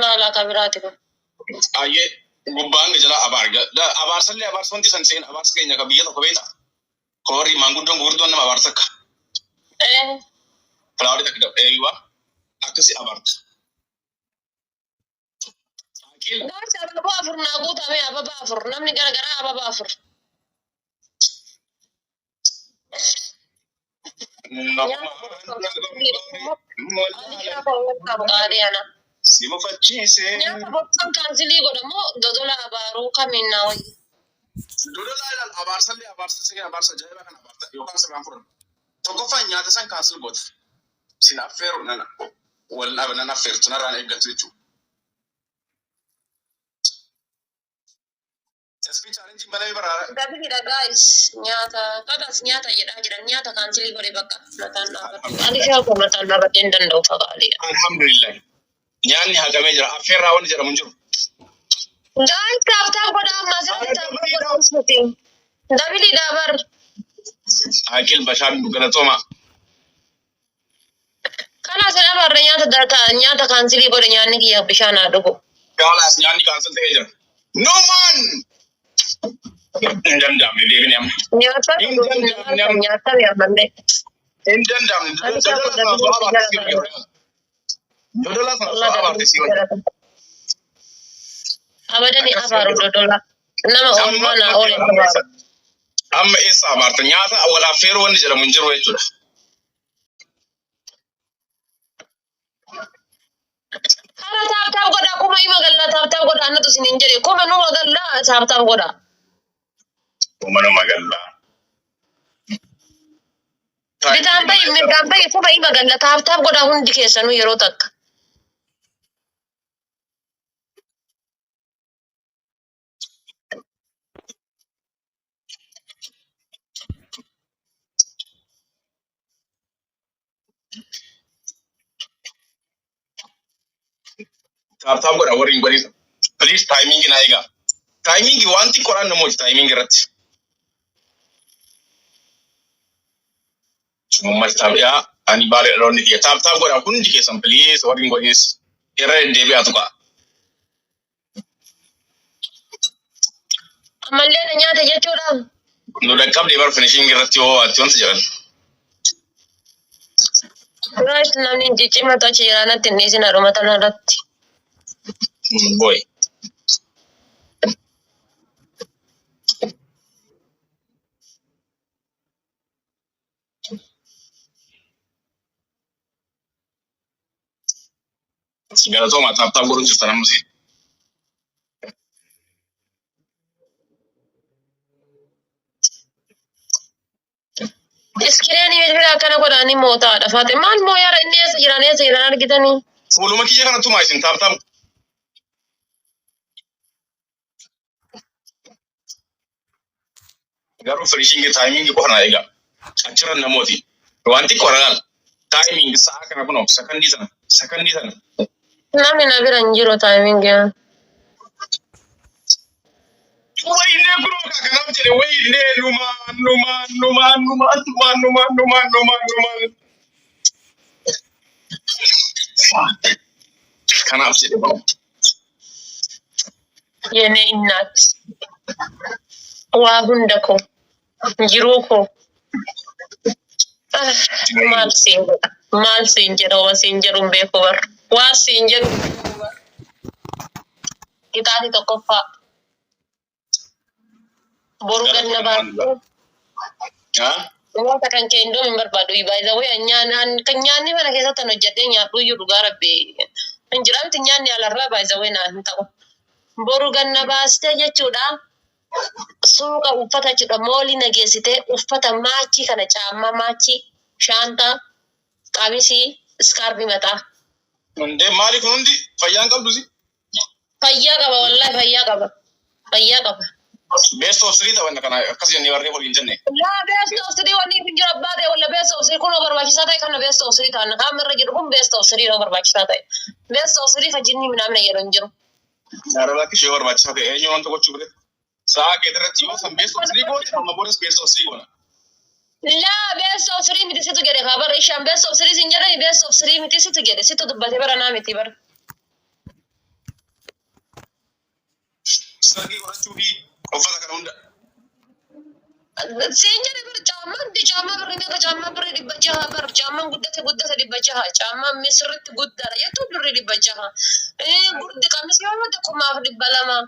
Laalaa kabiraati kun. Ayyee gubbaan jala abaarga. Abaarsallee abaarsa wanti san seen abaarsa keenya kan biyya tokko beekta. Koorri maanguddoon gurguddoon nama abaarsa akka. Filaawari takka dhabdheeyyuwa akkasi abaarta. Gaarsi ababaa afur naa guutame ababaa afur namni garagaraa ababaa afur. Sima facciise. Nyaata bokkaan kaansilii godhamoo dodola abaaruu kamiin naa wayyi? Dodolaa ilaal abaarsallee abaarsa ajaa'ibaa kan abaarta yookaan sirraan furan. Tokkoffaan nyaata san kaansil goota. Sin affeeru nana wal dhaaba nana affeertu narraan eeggatu jechuudha. Speech challenge malee baraara. Dabidha guys nyaata kanas nyaata jedhaa jiran nyaata kaansilii godhe bakka mataan dhaabate. Ani shaakuu mataan dhaabate hin danda'u fagaadha. Alhamdulillah. Nyaanni haqamee jira. Affeerraa wanni jedhamu hin jiru. Guys taaftaa godha ammaa sirriitti Dabidha bar. Akil bashaan galatooma. Kana sana barra nyaata kaansilii godhe nyaanni kiyya bishaan haa dhugu. Gaalaas nyaanni kaansil ta'ee jira. No man! Hin danda'amne deebine amma. Nyaata yaammanne. Hin danda'amne. Dodola sana so abaartisi wajji. Abadani abaaru dodola. Nama oolmaa naa oole abaaru. Amma eessa abaarta nyaata wal affeeruu wanni jedhamu hin jiru jechuudha. Kana taaptaaf godha kuma ima galla taaptaaf godha annatu sin hin jedhe kuma numa galla taaptaaf godha. Kuma numa galla. Bitaan bayi kuma ima galla taaptaaf godha hundi keessanuu yeroo takka. Taaptaaf godha warri hin godhin. Please timing na eega. Timing wanti qoraan namooti timing irratti. Ummata ani baale roonni ke taab godha hundi keessan please warri godhis irra deebi'atu qaba. Amallee nyaata jechuudha. Nu dhaqqabdee bar finishing irratti yoo ati wanti jedhan. Right namni jijjiirama tochi jiraanatti inni isin haruma tanarratti. Boy. Galatoma taab godhuun jirtan ammas. Iskiriini bilbila akkana godhanii mootaadha. Faate maal moo yaara inni eessa jiran argitanii? Fuuluma kiyya kanatti maa isin taab. Garuu finishing timing qofana eega. Achiran namooti. Wanti qoraal timing sa'a kana kuno sakandii sana. Namni na bira hin jiru timing yaa. Wayne kuno kanaaf jedhe wayne numaan. Kanaaf jedhe bahu. Yene innaati. Waa hunda koo. Jiruu koo. Maal siin jedha waa siin jedhuun beeku bar. Waa siin jedhu. Kitaabni tokkoffaa. Boru ganna baatu. Wanta kan kee iddoo hin barbaadu ibaayiza wayii kan nyaanni mana keessatti kan hojjedhee nyaadhu iyyuu dhugaa rabbee. Hin jiraamti nyaanni alarraa ibaayiza wayii naan hin ta'u. Boru ganna baastee jechuudha. Suuqa uffata jechuudha moolii nageessitee uffata maachii kana caammaa maachii shaantaa qamisii iskaarbii mataa. Hundee maaliif hundi fayyaan qabdusi? Fayyaa qaba wallahi fayyaa qaba. Best of three taphanna kana akkas jennee warree waliin jenne. Laa best of three wanni kun jira abbaa ta'e walla best of three kun barbaachisaa ta'e kana best of three taana kan irra jiru kun best of three barbaachisaa ta'e. Best of three fajjinni minamna jedhu hin jiru. Arabaa kishee barbaachisaa ta'e eenyu wanta gochuu bire. Sa'a keetirratti yoo san best of three goote amma boodas best of three goona. Laa best of three miti situ jedhe kaa bara ishaan best of three sin jedhani best of three miti situ jedhe situ dubbate bara naa miti bara. Sargii godhachuu fi uffata kana hunda. Siin jedhe bara caammaan birri meeqa caammaan birri 600 bara caammaan guddate 600 caammaan misirritti guddaadha jettuu birri 600. Gurdi qamis yoo ta'u 200.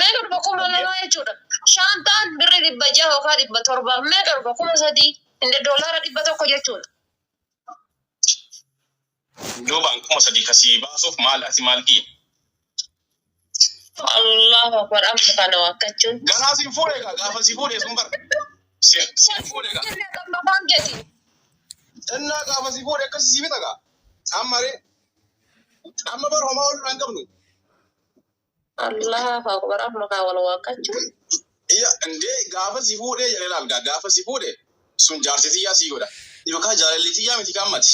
Meeqa dhufa 200 jechuudha. Shaantaan birri 600 yookaan 700 meeqa dhufa 3,000 inni doolaara 100 jechuudha. Duubaan 3,000 kasii baasuuf maal kiyya? Allahu akbar amma kana wakkachuun. Ganaa siin fuudhee gaafa si fuudhee sun bara. Siin fuudhee gaa. Innaa gaafa si fuudhee akkasii si bita gaa. Amma bara homaa ol hin qabnu. Allahu akbar amma kana wal wakkachuun. Iya indee gaafa si fuudhee jedhee laal gaafa si fuudhee sun jaarsitiyyaa si godha. Yookaan jaalallitiyyaa miti kaammati.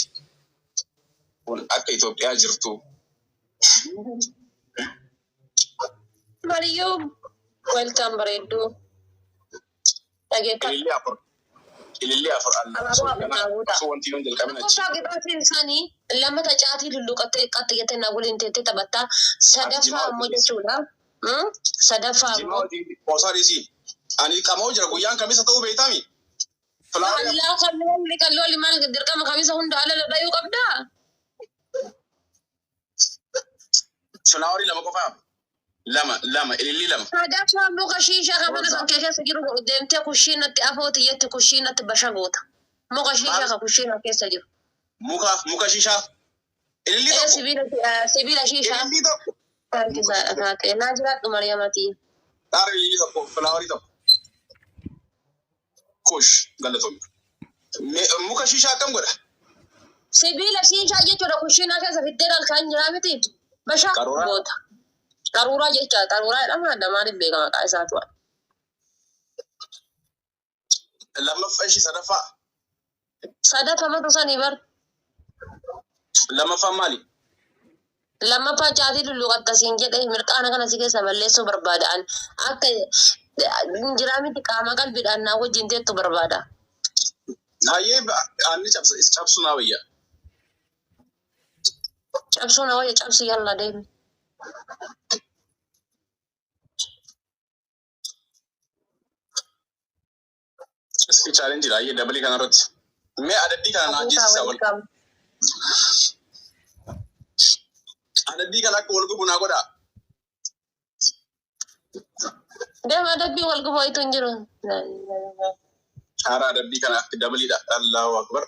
Kun akka Itoophiyaa jirtu. Mariam, welcome bareedu. Dhageetta. Ilillee afur Allah. So wanti nuun jalqabna achi. Kutaa gibaatiin isaanii lamata caatii lulluqattee jettee naa waliin teettee taphattaa. Sadaffaa ammoo jechuudha. Sadaffaa ammoo. Qoosaa dhiisii. Ani qamoo jira guyyaan kamisa ta'uu beektaami. Allah kalloolli maal dirqama kamisa hunda ala dhayuu qabdaa? Filaawarii lama qofaa. Lama ilillee lama. Sadaffaa muka shiishaa kan mana kan keessa jiru deemtee kushiinatti afooti jetti kushiinatti basha goota. Muka shiishaa kan kushiina keessa jiru. Muka shiishaa. Ilillee tokko. Sibiila shiishaa. Ilillee tokko. Harkisaadha taatee naa jiraadhu Mariyaamatii. Dhaara ilillee tokko filaawarii tokko. Kush galatoomne. Muka shiishaa akkam godha? Sibiila shiishaa jechuudha kushiina keessa fiddeen halkan jiraa miti. Basha goota. Qaruuraa jecha qaruuraa jedhama adda maaliif beekama maqaa isaatu. Lammaffaa ishii sadaffaa. Sadaffaa matu sanii bar. Lammaffaa maali? Lammaffaa caatii lulluqatta siin jedhe mirqaana kana si keessa balleessuu barbaadaan akka injiraa miti qaama qalbiidhaan naa wajjin teettu barbaada. Hayyee aanni cabsu naa wayya. Cabsu naa wayya cabsi yalla deemi. Iski challenge hayyee dabali kanarratti. Mee adabbii kana naa jessisa wal. Adabbii kana akka wal gubu naa godhaa. Deema adabbii wal gubuu itu hin jiru. Hara adabbii kana dabaliidha. Allahu akbar.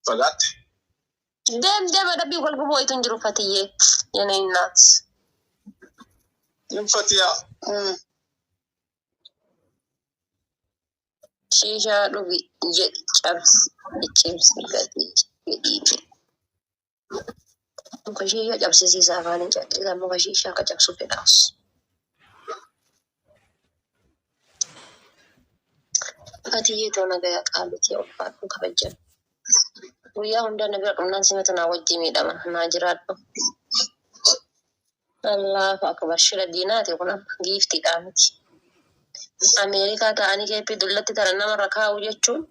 Fagaatte. Deem adabbii wal gubuu itu hin jiru Fatiyyee. Yana innaat. Fatiya. Shisha dhugi jedhi cabsi cimsi gadi jedhi. Muka shisha cabsisiisaa afaan hin jedhi. Muka shisha akka cabsu fedhaas. Fatiyyee ta'uu nagayaa qaalutee ulfaadhu kabajan. Guyyaa hundaa na bira dhumnaan simata naa wajji miidhama naa jiraadhu. Allahu akbar shira diinaati kun giiftiidhaa miti. Ameerikaa ta'anii keeppii dullatti tara namarra kaa'u jechuun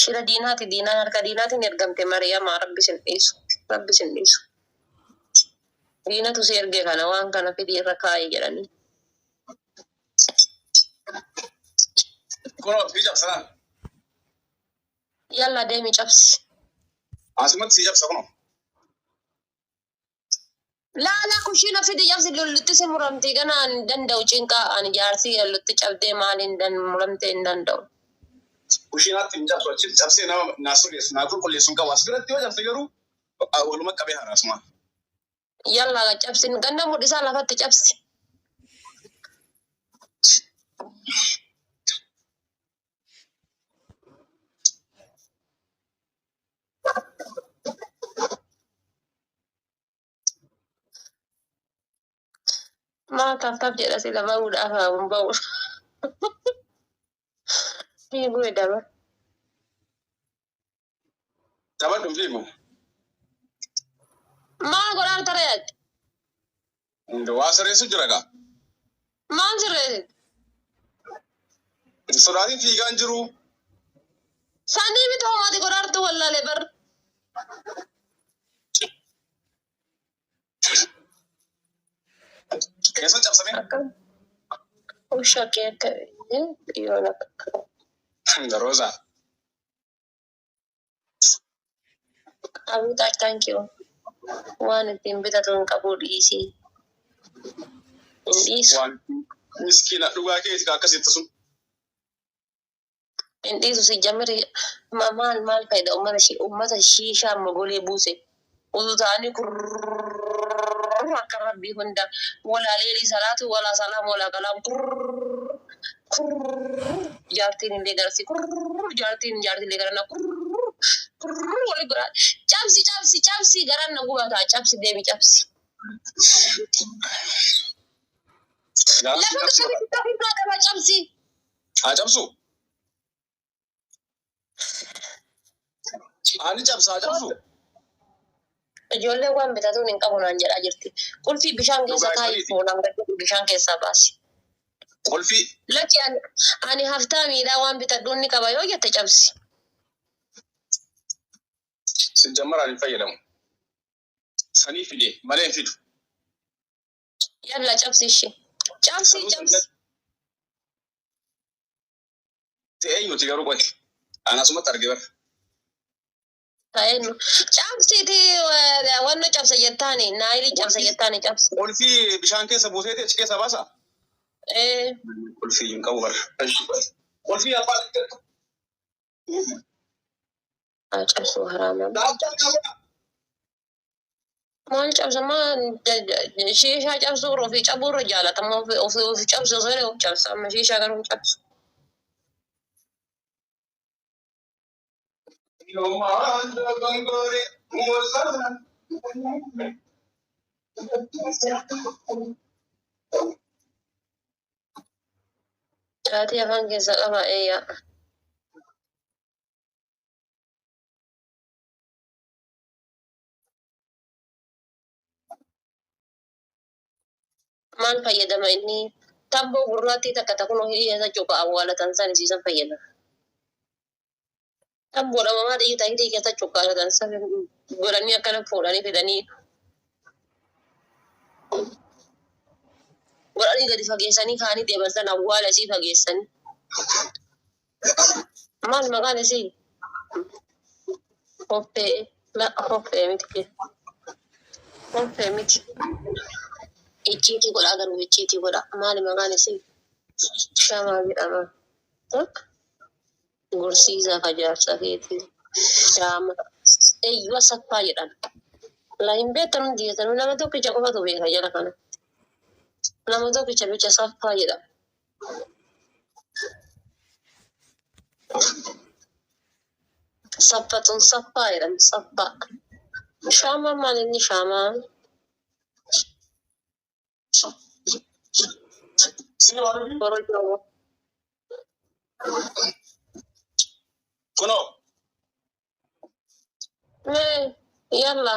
shira diinaati. Diinaan harka diinaatiin ergamte Mariyamaa rabbi sin dhiisu. Rabbi sin dhiisu. Diinatu si ergee kana waan kana fidii irra kaa'ee jedhanii. Kunoo fi cabsanaan. Yalla deemi cabsi. Asumatti si cabsa kunoo. Laalaa kushiina fidi cabsi lullutti si muramtii ganaan danda'u cinqaa ani jaarsii lullutti cabdee maaliin muramtee hin danda'u. Kushiinaatti hin cabsu achitti cabsee nama naasureessu naa qulqulleessu hin qabu. As biratti yoo cabse garuu waluma qabee haraasuma. Yalla cabsi ganna mudhisaa lafatti cabsi. Maa taf jedha si lama uudhaaf haa'uun ba'u. Fiiguu edaba. Taphattu fiigu. Maa godhaan tara yaadde? Waa sirreessu jira gaa. Maan sirreessi? Sodaatiin fiigaan jiru. Sanii miti homaati godhaartu wallaalee bar. Keessa cabsame. Ushaa kee akka yoo lakka. Rosa. Abuutaa thank you. Waan ittiin bitatu hin qabu dhiisii. Hin dhiisu. Waan miskiina dhugaa keeti akkasitti sun. Hin dhiisu si jamiri maal fayyada uummata shiishaa mogolee buuse. Utuu ta'anii akka rabbii hunda walaa leelii salaatu walaa salaam walaa kalaam jaartiin illee garsi jaartillee garanna wali biraa cabsi garanna gubataa cabsi deemi cabsi. Lafa qaba cabsi. Haa cabsu. Ani cabsa haa cabsu. Ijoollee waan bitatuun hin qabu naan jedhaa jirti. Qulfii bishaan keessa kaayii fuunaan gadi bishaan keessaa baasi. Qulfii. Lakki ani haftaa miidhaa waan bitadhuun ni qaba yoo jette cabsi. Sijjammaraan hin fayyadamu. Sanii fide malee hin fidu. Yalla cabsi ishee. Cabsi. Ta'ee eenyuti garuu qote. Ani asumatti arge bara. Taenu cabsiti wanno cabsa jettani naili cabsa jettani cabsa. Qulfii bishaan keessa buuseeti achi keessa baasa. Qulfii hin qabu bara. Qulfii abbaa jirtu. Cabsu haraama. Maal cabsa maa shiishaa cabsu ofii cabuurra jaalatamu ofii cabsu osoo of cabsa amma shiishaa garuu cabsu. Caatii afaan keessa qaba eeyyaa. Maal fayyadama inni tamboo gurraattii takka takkunoo hidhii keessa cuuqa awwaalatan san isiisan fayyadama. Amboodha mamaa dhiiyu ta'ee keessa cukkaaratan sana godhanii akkana fuudhanii fidanii godhanii gadi fageessanii kaanii deeman sana awwaala isii fageessanii. Maal maqaan isii? Hoffee miti. Hoffee miti. Icciitii godhaa garuu icciitii godha. Maali maqaan isii? Shamaa jedhama. Gursiisa fajaarsa keetii. Shaama. Eeyyuu Asaffaa jedhama. Laa hin beektan hundi jettan nama tokkicha qofatu beeka jala kana. Nama tokkicha bicha Asaffaa jedhama. Saffatuun Saffaa jedhama. Saffaa. Shaamaan maal inni shaamaa? Borojoo. Kuno. Yalla.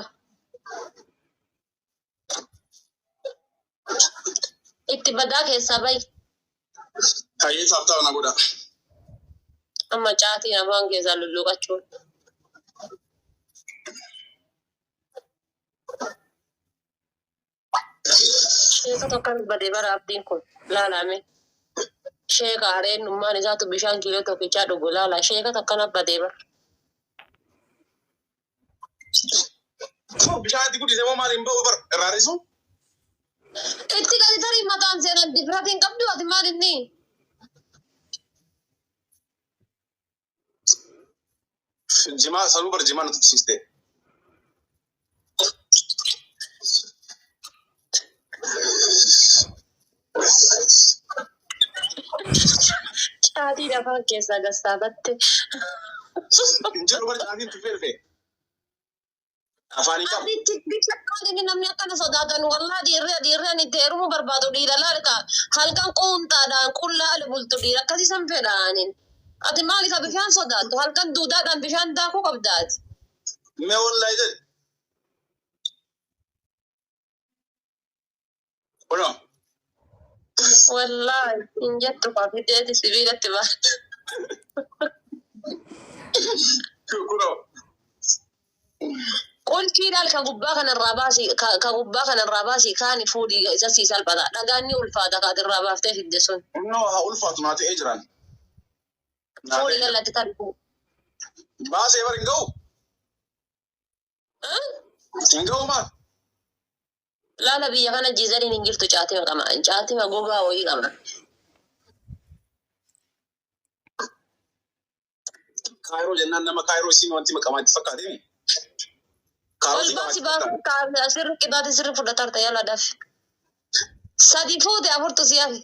Itti badaa keessaa bahi. Kayyee saaftaa na godha. Amma caatii namaan keessaa lulluqachuun. Sheeka tokko badee bara abdiin kun laalame. Sheeka hareen nummaan isaatu bishaan kiiloo tokkichaa dhugu laala. Sheeka tokko badee bara. Bishaan itti guddisee moo maaliin ba'u bar irraarisu? Itti gadi tarii mataan seenan difiratiin qabdu ati maal inni? Jimaa saluu bar jimaa nuti tusiiste. Caatii lafaan keessaa gassaabatte. Jiru bar caatiin tuffee afaan qabu. Aditti bishakkaan inni namni akkana sodaatan wallaa dhiirreen itti heerumuu barbaadu dhiira laalka halkan quuntaadhaan qullaa bultu dhiira akkasiisan fedhaanin. Ati maal isa bishaan sodaattu halkan duudaadhaan bishaan daakuu qabdaati. Mee wallahi jedhe. Kuno. Wallaahi hin jettu faafideeti sibiilatti baata. Kuno. Qulfiidhaan ka gubbaa kanarraa baasii kaani fuudhii isa sii salphata. Dhagaanni ulfaata kaatirraa baaftee fidde sun. No haa ulfaatu naa ta'ee jiran. Fuudhii galatti tarbu. Baasee bar hin ga'u. Hin ga'u maal? Laala biyya kana jiizaniin hin jirtu caatima qaba. Caatima gogaa wayii qaba. Kaayiroo jennaan nama kaayiroo isiin wanti maqamaa itti fakkaatee. Ol baasii baasuu asirri qixaati sirri fudhatarta yala dafi. Sadi fuute afurtu si hafe.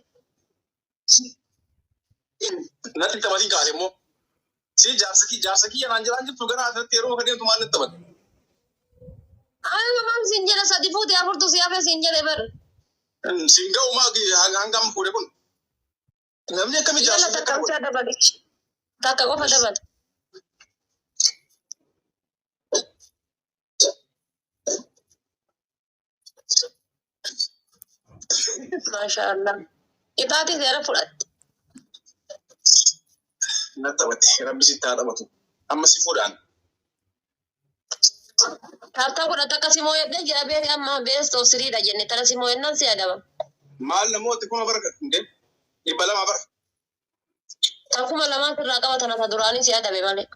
Natti taphatiin kaase immoo. Si jaarsa kiyya naan jiraan jirtu gara asirratti yeroo akka deemtu maal natti taphate. Maam siin jedha sadi fuute afurtu si hafe siin jedhe bar. Siin ga'u maa hangam fuudhe kun. Namni akkamii jaarsa takka qofa dabale. Takka qofa dabale. Maashaallah. Qixaati seera fudhatte. Natti taphate rabbi sitti haa taphatu. Amma si fuudhaan. Harta godhata akka simoo yedde jira beeni amma beestoo siriidha jenne tana simoo yennan si adaba. Maal namooti kuma bara hundee 200 bara. Akkuma lamaan irraa qabatan ata duraanii si adabe malee.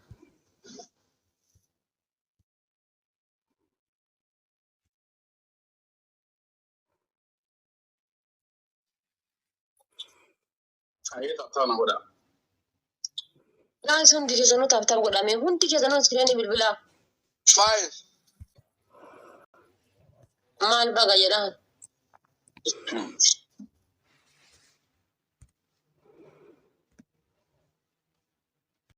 Kaayee taphtaa na godha. Guys, hundi keessanuu taphtaa godhame hundi keessanuu iskiriinii bilbilaa. Fine. Maal baga jedhaan.